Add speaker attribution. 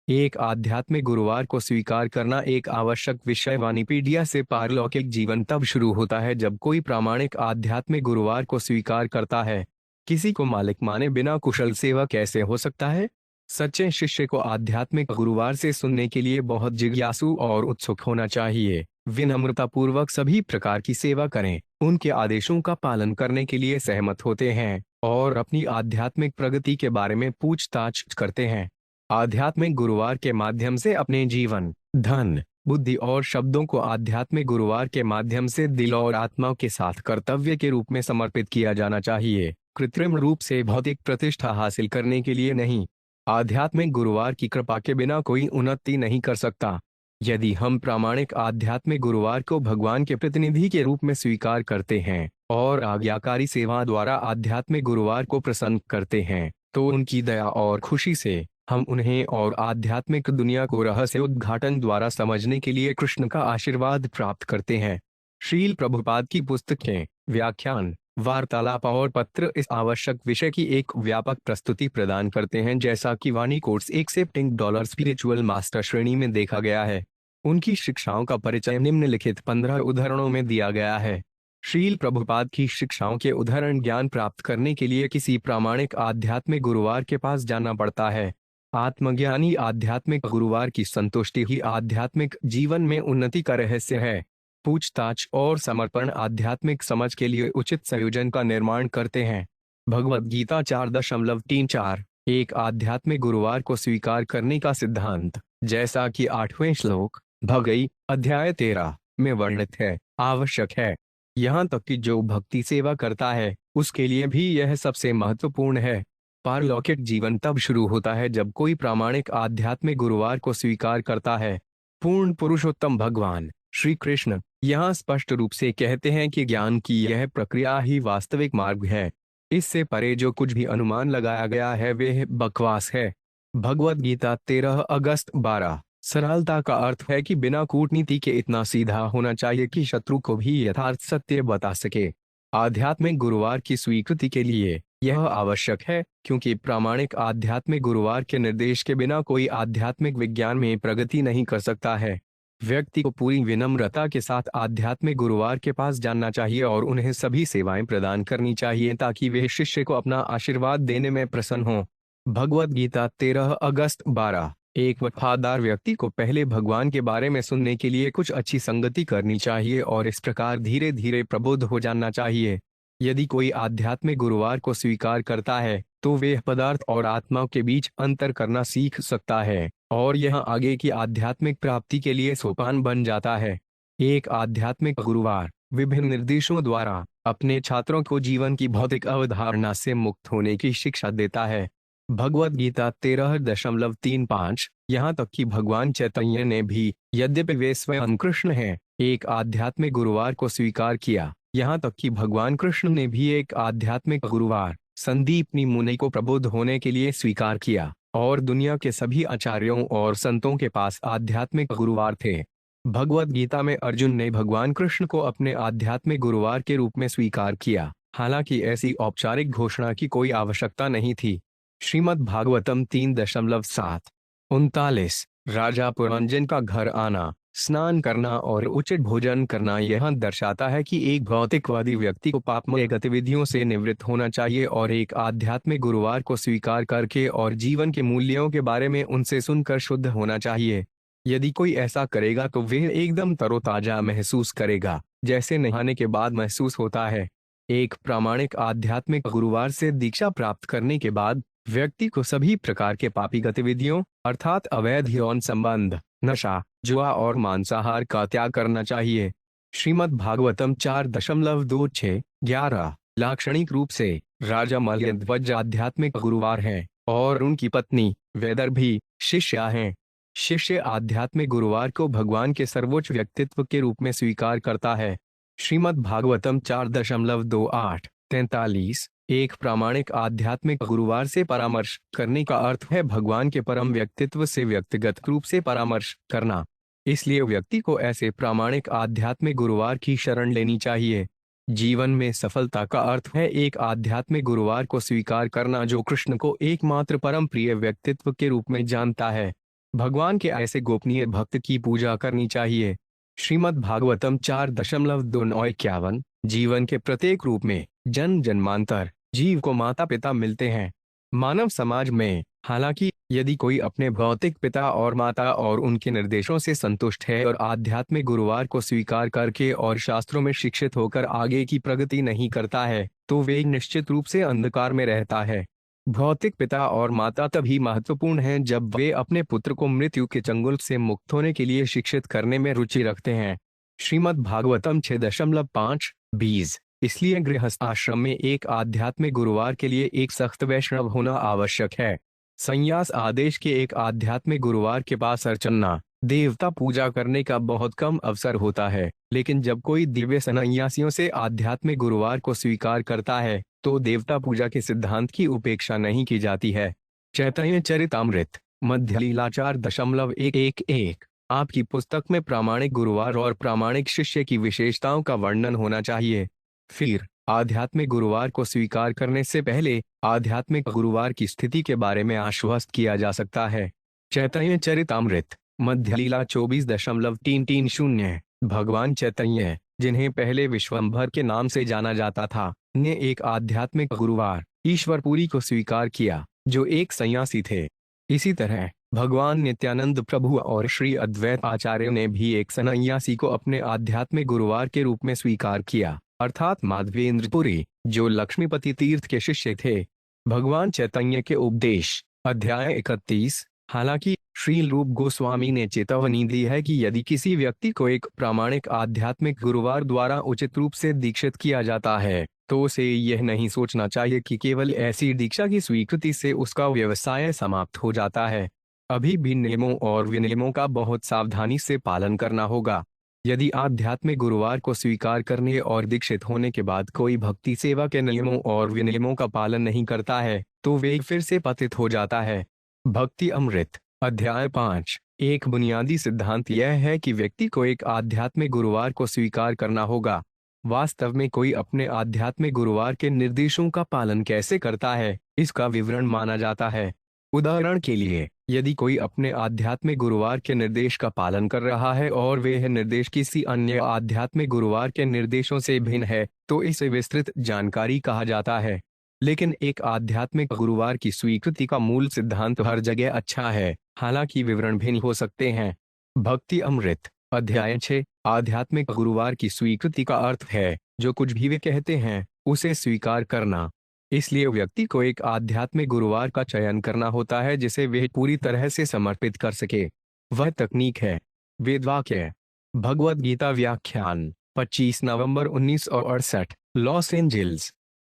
Speaker 1: एक आध्यात्मिक गुरुवार को स्वीकार करना एक आवश्यक विषय। वानीपीडिया से पारलौकिक जीवन तब शुरू होता है जब कोई प्रामाणिक आध्यात्मिक गुरुवार को स्वीकार करता है। किसी को मालिक माने बिना कुशल सेवा कैसे हो सकता है? सच्चे शिष्य को आध्यात्मिक गुरुवार से सुनने के लिए बहुत जिज्ञासु और उत्सुक होना चाहिए। विनम्रतापूर्वक सभी प्रकार की सेवा करें, उनके आदेशों का पालन करने के लिए सहमत होते हैं और अपनी आध्यात्मिक प्रगति के बारे में पूछताछ करते हैं। आध्यात्मिक गुरुवार के माध्यम से अपने जीवन, धन, बुद्धि और शब्दों को आध्यात्मिक गुरुवार के माध्यम से दिल और आत्मा के साथ कर्तव्य के रूप में समर्पित किया जाना चाहिए, कृत्रिम रूप से भौतिक प्रतिष्ठा हासिल करने के लिए नहीं। आध्यात्मिक गुरुवार की कृपा के बिना कोई उन्नति नहीं कर सकता। यदि हम प्रामाणिक आध्यात्मिक गुरुवार को भगवान के प्रतिनिधि के रूप में स्वीकार करते हैं और आज्ञाकारी सेवा द्वारा आध्यात्मिक गुरुवार को प्रसन्न करते हैं, तो उनकी दया और खुशी से हम उन्हें और आध्यात्मिक दुनिया को रहस्य उद्घाटन द्वारा समझने के लिए कृष्ण का आशीर्वाद प्राप्त करते हैं। श्रील प्रभुपाद की पुस्तकें, व्याख्यान, वार्तालाप और पत्र इस आवश्यक विषय की एक व्यापक प्रस्तुति प्रदान करते हैं, जैसा कि वाणी course accepting dollar spiritual master श्रेणी में देखा गया है। उनकी शिक्षाओं का परिचय निम्नलिखित 15 उदाहरणों में दिया गया है। श्रील प्रभुपाद की शिक्षाओं के उदाहरण ज्ञान प्राप्त करने के लिए किसी प्रामाणिक आध्यात्मिक गुरुवार के पास जाना पड़ता है। आत्मज्ञानी आध्यात्मिक गुरुवार की संतुष्टि ही आध्यात्मिक जीवन में उन्नति का रहस्य है। पूछताछ और समर्पण आध्यात्मिक समझ के लिए उचित संयोजन का निर्माण करते हैं। भगवद गीता 4.34 एक आध्यात्मिक गुरुवार को स्वीकार करने का सिद्धांत, जैसा कि 8वें श्लोक भगई अध्याय 13 में वर्णित है, आवश्यक है। यहाँ तक कि जो भक्ति सेवा करता है उसके लिए भी यह सबसे महत्वपूर्ण है। पारलौकिक जीवन तब शुरू होता है जब कोई प्रामाणिक आध्यात्मिक गुरुवार को स्वीकार करता है। पूर्ण पुरुषोत्तम भगवान श्री कृष्ण यहाँ स्पष्ट रूप से कहते हैं कि ज्ञान की यह प्रक्रिया ही वास्तविक मार्ग है। इससे परे जो कुछ भी अनुमान लगाया गया है वह बकवास है। भगवद गीता 13 अगस्त 12 सरलता का अर्थ है कि बिना कूटनीति के इतना सीधा होना चाहिए कि शत्रु को भी यथार्थ सत्य बता सके। आध्यात्मिक गुरुवार की स्वीकृति के लिए यह आवश्यक है क्योंकि प्रामाणिक आध्यात्मिक गुरुवार के निर्देश के बिना कोई आध्यात्मिक विज्ञान में प्रगति नहीं कर सकता है। व्यक्ति को पूरी विनम्रता के साथ आध्यात्मिक गुरुवार के पास जाना चाहिए और उन्हें सभी सेवाएं प्रदान करनी चाहिए ताकि वे शिष्य को अपना आशीर्वाद देने में प्रसन्न हों। भगवद गीता 13 अगस्त 12 एक वफादार व्यक्ति को पहले भगवान के बारे में सुनने के लिए कुछ अच्छी संगति करनी चाहिए और इस प्रकार धीरे धीरे प्रबुद्ध हो जाना चाहिए। यदि कोई आध्यात्मिक गुरुवार को स्वीकार करता है तो वह पदार्थ और आत्मा के बीच अंतर करना सीख सकता है और यह आगे की आध्यात्मिक प्राप्ति के लिए सोपान बन जाता है। एक आध्यात्मिक गुरुवार विभिन्न निर्देशों द्वारा अपने छात्रों को जीवन की भौतिक अवधारणा से मुक्त होने की शिक्षा देता है। भगवद गीता 13.35 यहाँ तक कि भगवान चैतन्य ने भी, यद्यपि वे स्वयं कृष्ण हैं, एक आध्यात्मिक गुरुवार को स्वीकार किया। यहाँ तक कि भगवान कृष्ण ने भी एक आध्यात्मिक गुरुवार संदीपनी मुनि को प्रबुद्ध होने के लिए स्वीकार किया और दुनिया के सभी आचार्यों और संतों के पास आध्यात्मिक गुरुवार थे। भगवद गीता में अर्जुन ने भगवान कृष्ण को अपने आध्यात्मिक गुरुवार के रूप में स्वीकार किया, हालांकि ऐसी औपचारिक घोषणा की कोई आवश्यकता नहीं थी। श्रीमद् भागवतम 3.7-39 राजा पुरंजन का घर आना, स्नान करना और उचित भोजन करना यह दर्शाता है कि एक भौतिकवादी व्यक्ति को पापमय गतिविधियों से निवृत्त होना चाहिए और एक आध्यात्मिक गुरुवार को स्वीकार करके और जीवन के मूल्यों के बारे में उनसे सुनकर शुद्ध होना चाहिए। यदि कोई ऐसा करेगा तो वह एकदम तरोताजा महसूस करेगा, जैसे नहाने के बाद महसूस होता है। एक प्रामाणिक आध्यात्मिक गुरुवार से दीक्षा प्राप्त करने के बाद व्यक्ति को सभी प्रकार के पापी गतिविधियों अर्थात अवैध यौन संबंध, नशा, जुआ और मांसाहार का त्याग करना चाहिए। श्रीमद् भागवतम 4.26-11 लाक्षणिक रूप से राजा मल्यध्वज आध्यात्मिक गुरुवार हैं और उनकी पत्नी वैदर्भी शिष्या हैं। शिष्य आध्यात्मिक गुरुवार को भगवान के सर्वोच्च व्यक्तित्व के रूप में स्वीकार करता है। श्रीमद् भागवतम 4.28-43 एक प्रामाणिक आध्यात्मिक गुरुवार से परामर्श करने का अर्थ है भगवान के परम व्यक्तित्व से व्यक्तिगत रूप से परामर्श करना। इसलिए व्यक्ति को ऐसे प्रामाणिक आध्यात्मिक गुरुवार की शरण लेनी चाहिए। जीवन में सफलता का अर्थ है एक आध्यात्मिक गुरुवार को स्वीकार करना जो कृष्ण को एकमात्र परम प्रिय व्यक्तित्व के रूप में जानता है। भगवान के ऐसे गोपनीय भक्त की पूजा करनी चाहिए। श्रीमद् भागवतम 4.291। जीवन के प्रत्येक रूप में जन्म जन्मांतर जीव को माता पिता मिलते हैं। मानव समाज में हालांकि यदि कोई अपने भौतिक पिता और माता और उनके निर्देशों से संतुष्ट है और आध्यात्मिक गुरुवार को स्वीकार करके और शास्त्रों में शिक्षित होकर आगे की प्रगति नहीं करता है, तो वे निश्चित रूप से अंधकार में रहता है। भौतिक पिता और माता तभी महत्वपूर्ण हैं जब वे अपने पुत्र को मृत्यु के चंगुल से मुक्त होने के लिए शिक्षित करने में रुचि रखते हैं। श्रीमद् भागवतम 6.5-20। इसलिए गृहस्थ आश्रम में एक आध्यात्मिक गुरुवार के लिए एक सख्त वैष्णव होना आवश्यक है। संन्यास आदेश के एक आध्यात्मिक गुरुवार के पास अर्चना देवता पूजा करने का बहुत कम अवसर होता है, लेकिन जब कोई दिव्य सन्यासियों से आध्यात्मिक गुरुवार को स्वीकार करता है तो देवता पूजा के सिद्धांत की उपेक्षा नहीं की जाती है। चैतन्य चरितामृत मध्य लीला 4.111। आपकी पुस्तक में प्रामाणिक गुरुवार और प्रामाणिक शिष्य की विशेषताओं का वर्णन होना चाहिए। फिर आध्यात्मिक गुरुवार को स्वीकार करने से पहले आध्यात्मिक गुरुवार की स्थिति के बारे में आश्वस्त किया जा सकता है। चैतन्य चरितामृत मध्य लीला 24.330। भगवान चैतन्य, जिन्हें पहले विश्वम्भर के नाम से जाना जाता था, ने एक आध्यात्मिक गुरुवार ईश्वरपुरी को स्वीकार किया, जो एक सन्यासी थे। इसी तरह भगवान नित्यानंद प्रभु और श्री अद्वैत आचार्य ने भी एक सन्यासी को अपने आध्यात्मिक गुरुवार के रूप में स्वीकार किया, अर्थात माधवेंद्र पुरी, जो लक्ष्मीपति तीर्थ के शिष्य थे। भगवान चैतन्य के उपदेश अध्याय 31। हालांकि श्रील रूप गोस्वामी ने चेतावनी दी है कि यदि किसी व्यक्ति को एक प्रामाणिक आध्यात्मिक गुरुवार द्वारा उचित रूप से दीक्षित किया जाता है, तो उसे यह नहीं सोचना चाहिए कि केवल ऐसी दीक्षा की स्वीकृति से उसका व्यवसाय समाप्त हो जाता है। अभी भी नियमों और विनियमों का बहुत सावधानी से पालन करना होगा। यदि आध्यात्मिक गुरुवार को स्वीकार करने और दीक्षित होने के बाद कोई भक्ति सेवा के नियमों और विनियमों का पालन नहीं करता है, तो वे फिर से पतित हो जाता है। भक्ति अमृत अध्याय 5। एक बुनियादी सिद्धांत यह है कि व्यक्ति को एक आध्यात्मिक गुरुवार को स्वीकार करना होगा। वास्तव में कोई अपने आध्यात्मिक गुरुवार के निर्देशों का पालन कैसे करता है, इसका विवरण माना जाता है। उदाहरण के लिए, यदि कोई अपने आध्यात्मिक गुरुवार के निर्देश का पालन कर रहा है और वह निर्देश किसी अन्य आध्यात्मिक गुरुवार के निर्देशों से भिन्न है, तो इसे विस्तृत जानकारी कहा जाता है। लेकिन एक आध्यात्मिक गुरुवार की स्वीकृति का मूल सिद्धांत हर जगह अच्छा है, हालांकि विवरण भिन्न हो सकते हैं। भक्ति अमृत अध्याय 6। आध्यात्मिक गुरुवार की स्वीकृति का अर्थ है जो कुछ भी वे कहते हैं उसे स्वीकार करना। इसलिए व्यक्ति को एक आध्यात्मिक गुरुवार का चयन करना होता है जिसे वह पूरी तरह से समर्पित कर सके। वह तकनीक है वेदवाक्य। भगवद गीता व्याख्यान 25 नवंबर 1968, लॉस एंजल्स।